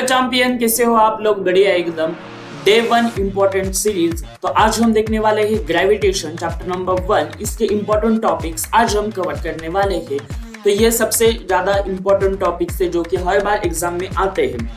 Champion, कैसे हो आप लोग? बढ़िया एकदम। Day 1 important series. तो आज हम देखने वाले हैं ग्रेविटेशन चैप्टर नंबर 1। इसके इम्पोर्टेंट टॉपिक्स आज हम कवर करने वाले हैं। तो ये सबसे ज्यादा इम्पोर्टेंट टॉपिक्स है जो कि हर बार एग्जाम में आते हैं।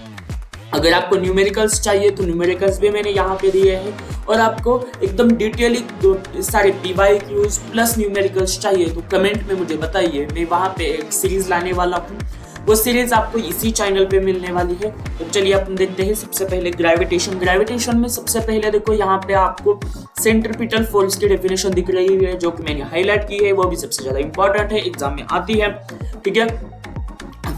अगर आपको न्यूमेरिकल्स चाहिए तो न्यूमेरिकल्स भी मैंने यहाँ पे दिए हैं, और आपको एकदम डिटेलिंग सारे PYQs प्लस न्यूमेरिकल्स चाहिए तो कमेंट में मुझे बताइए। मैं वहाँ पे एक सीरीज लाने वाला हूँ, वो सीरीज आपको इसी चैनल पे मिलने वाली है। तो चलिए अपन देखते हैं सबसे पहले ग्रेविटेशन में सबसे पहले देखो यहाँ पे आपको सेंट्रीपिटल फोर्स की डेफिनेशन दिख रही है जो कि मैंने हाईलाइट की है, वो भी सबसे ज्यादा इंपॉर्टेंट है, एग्जाम में आती है। ठीक है,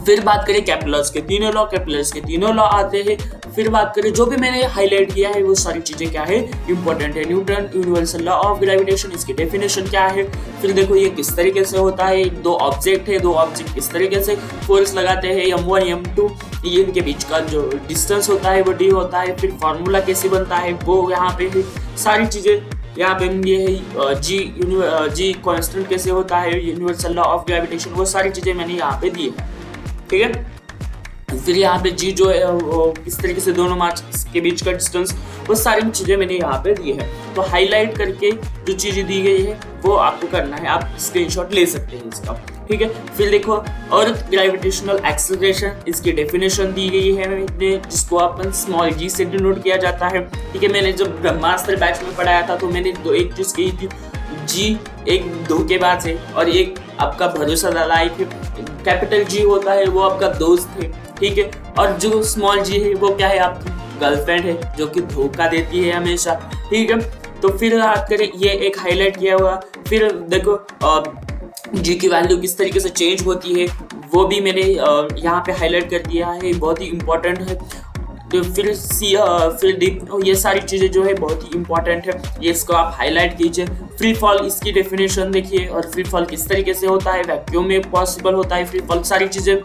फिर बात करें केप्लर्स के तीनों लॉ आते हैं। फिर बात करें जो भी मैंने हाईलाइट किया है वो सारी चीजें क्या है इंपॉर्टेंट है। Newton universal law of gravitation, इसकी डेफिनेशन क्या है। फिर देखो ये किस तरीके से होता है, दो ऑब्जेक्ट किस तरीके से फोर्स लगाते हैं, M1 M2, ये इनके बीच का जो डिस्टेंस होता है वो d होता है। फिर फार्मूला कैसे बनता है वो यहाँ पे है, सारी चीजें यहाँ पे ये है। जी कांस्टेंट कैसे होता है, यूनिवर्सल लॉ ऑफ ग्रेविटेशन, वो सारी चीजें मैंने यहाँ पे दी है। ठीक है, फिर यहाँ पे जी जो है वो किस तरीके से दोनों मास के बीच का डिस्टेंस, वो सारी चीजें मैंने यहाँ पे दी है। तो हाईलाइट करके जो चीजें दी गई है वो आपको करना है, आप स्क्रीनशॉट ले सकते हैं इसका। ठीक है, फिर देखो अर्थ ग्रेविटेशनल एक्सेलरेशन, इसकी डेफिनेशन दी गई है जिसको अपन स्मॉल g से डिनोट किया जाता है। ठीक है, मैंने जब ब्रह्मास्त्र बैच में पढ़ाया था तो मैंने एक चीज कही थी, जी एक धोखेबाज है और एक आपका भरोसा लायक है। कैपिटल G होता है वो आपका दोस्त है। ठीक है, और जो स्मॉल g है वो क्या है, आपकी गर्लफ्रेंड है जो कि धोखा देती है हमेशा। ठीक है, तो फिर बात करें ये एक हाईलाइट किया हुआ। फिर देखो g की वैल्यू किस तरीके से चेंज होती है वो भी मैंने यहाँ पे हाईलाइट कर दिया है, बहुत ही इंपॉर्टेंट है। तो फिर ये सारी चीज़ें जो है बहुत ही इंपॉर्टेंट है, ये इसको आप हाईलाइट कीजिए। फ्री फॉल, इसकी डेफिनेशन देखिए, और फ्री फॉल किस तरीके से होता है, वैक्यूम में पॉसिबल होता है फ्री फॉल, सारी चीज़ें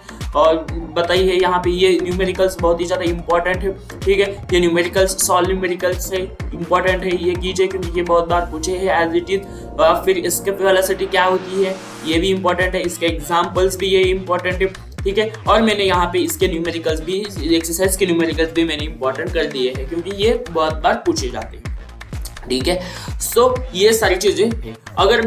बताई है यहाँ पे। ये न्यूमेरिकल्स बहुत ही ज़्यादा इंपॉर्टेंट है। ठीक है, ये न्यूमेरिकल्स सॉल्व न्यूमेरिकल्स से इंपॉर्टेंट है, ये कीजिए क्योंकि ये बहुत बार पूछे हैं एज इट इज। फिर इसके वेलोसिटी क्या होती है ये भी इंपॉर्टेंट है, इसके एग्जाम्पल्स भी ये इंपॉर्टेंट है। ठीक है, और मैंने यहाँ पे इसके न्यूमेरिकल्स भी, एक्सरसाइज के न्यूमेरिकल्स भी मैंने इंपॉर्टेंट कर दिए हैं क्योंकि ये बहुत बार पूछे जाते हैं। ठीक है, सो ये सारी चीजें हैं। अगर